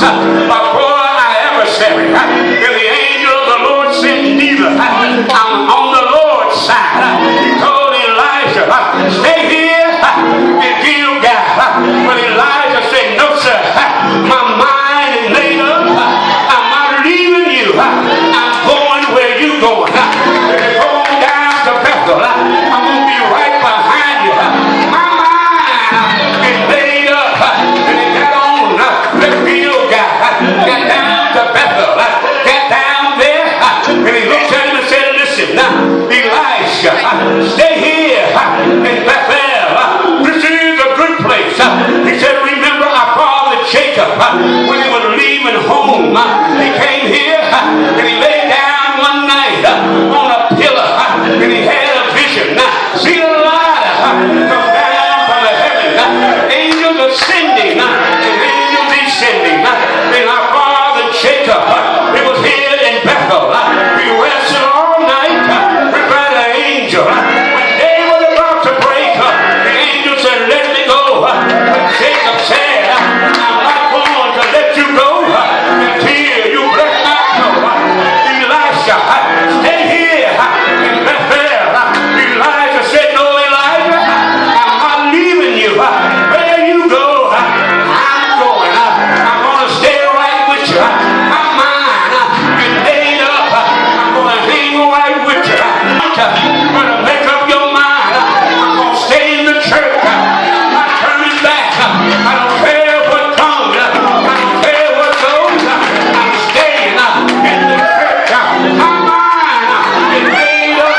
before our adversary. If the angel of the Lord said, neither, I'm on the Lord's side. He told Elijah, stay here and Gilgal. But Elijah said, no, sir. My mind is made up. I'm not leaving you. I'm going where you're going. If you go on down to Bethel, I'm going to be right behind you. My mind is made up. And he got on the Gilgal. Got down to Bethel. Got down there. And he looked at him and said, listen, Elisha, stay here in Bethel. This is a good place. He said, remember our father Jacob, when he was leaving home, he came here and he lay down one night on a pillar and he had a vision. See the light come down from the heaven. Angels ascending and angels descending. And our father Jacob, it was here in Bethel. We wrestled all night by the angel. When day was about to break, the angel said, let me go. But Jacob said, I'm not going to let you go until you bless my soul. Elisha, stay here in Bethel. Elijah said, no, Elijah, I'm not leaving you. Where you go, I'm going. I'm going to stay right with you. My mind is made up. I'm going to hang right with you. I'm going to make up your mind. I'm going to stay in the church. I'm not turning back. I don't care what comes. I don't care what goes. I'm staying in the church. My mind is made up.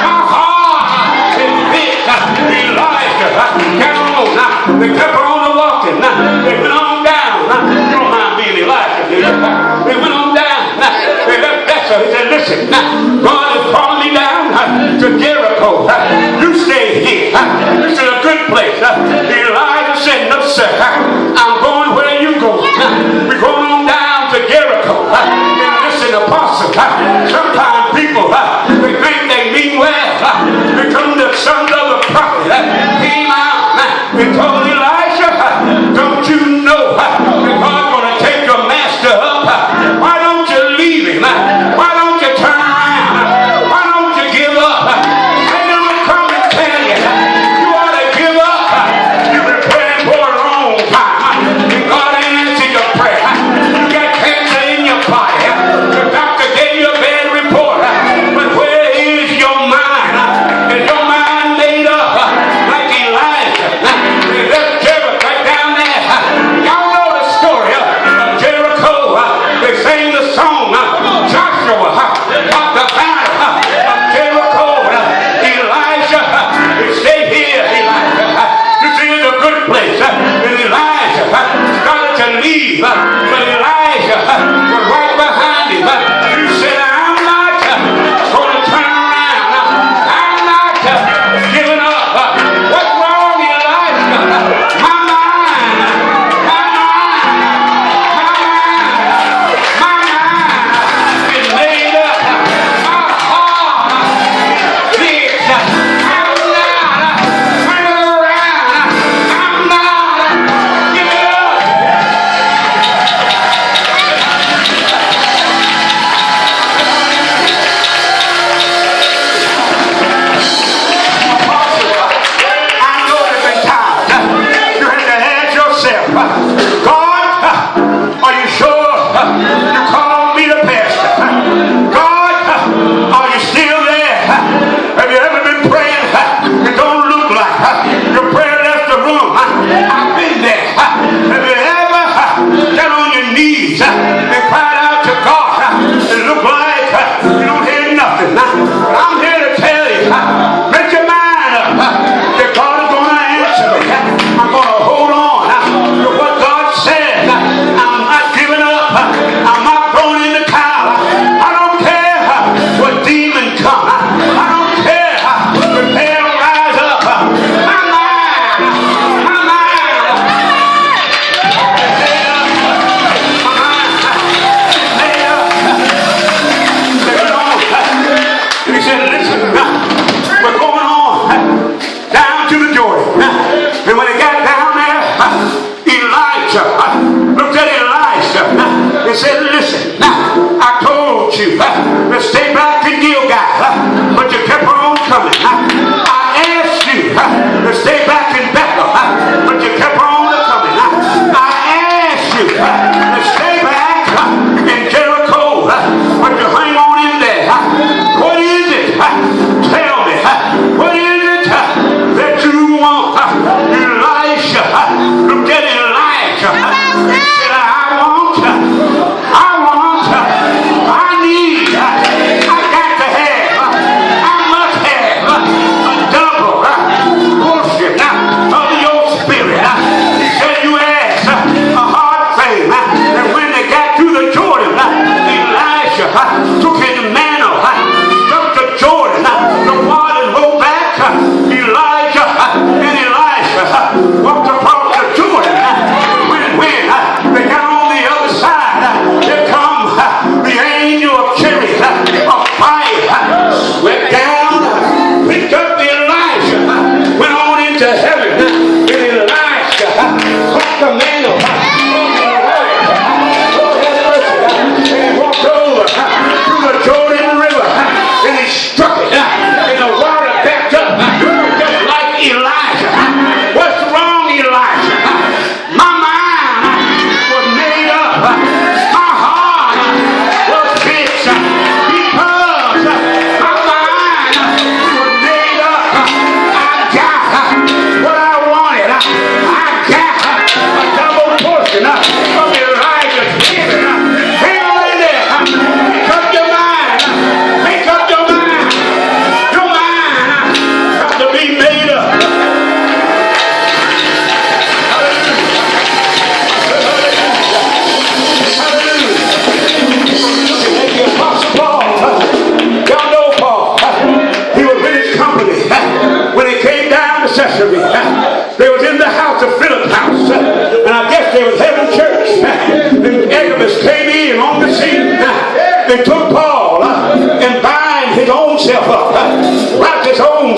My heart is fixed. Elijah, come on. They kept on walking. They went on down. Don't mind being Elijah. They went on down. They left Bethel. He said, listen, God is calling me down to Jericho. You stay here. This is a good place. Elijah said, no, sir. I'm going where you go. We're going on down to Jericho. And listen, apostle, sometimes people, they think they mean well. Become the sons of the prophet. Came out and told Elijah, don't you know that God's going to take your master up? Why don't you leave him? Why don't you turn around? Why don't you give up? Satan will come and tell you, you ought to give up. You've been praying for a long time, and God ain't answered your prayer. You got cancer in your body. The doctor gave you a bad report. But where is your mind? Is your mind made up like Elijah? They left Jericho right down there. Y'all know the story of Jericho. They sang the song, Joshua, of the battle of Jericho. Elijah, stay here, Elijah. This is a good place. And Elijah started to leave, but Elijah was right behind him. He said, I'm not going to turn around. I'm not giving up. What's wrong, Elijah? My mind is made up. My heart is fixed. I'm not turning around. I'm not giving up.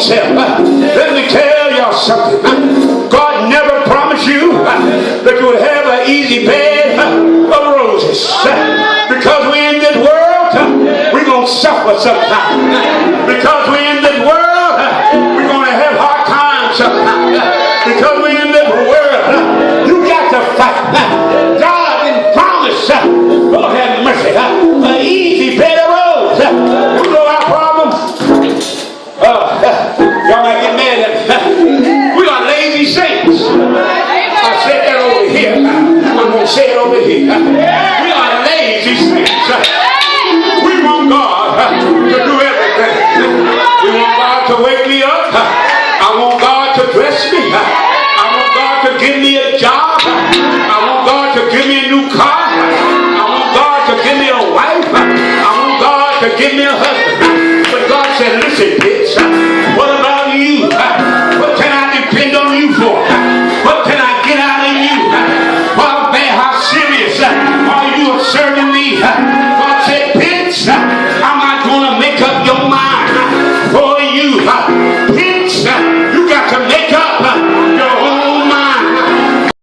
yourself. Let me tell y'all something. God never promised you that you would have an easy bed of roses. Because we're in this world, we're going to suffer sometimes. Because we're in this world, we're going to have hard times sometimes. Because we're in this world, you got to fight. God didn't promise, Lord have mercy, an easy bed of roses. You know our problem? Y'all might get mad at me. We are lazy saints. I said that over here. I'm going to say it over here. We are lazy saints. We want God to do everything. We want God to wake me up. I want God to dress me. I want God to give me a job. I want God to give me a new car. I want God to give me a wife. I want God to give me a husband.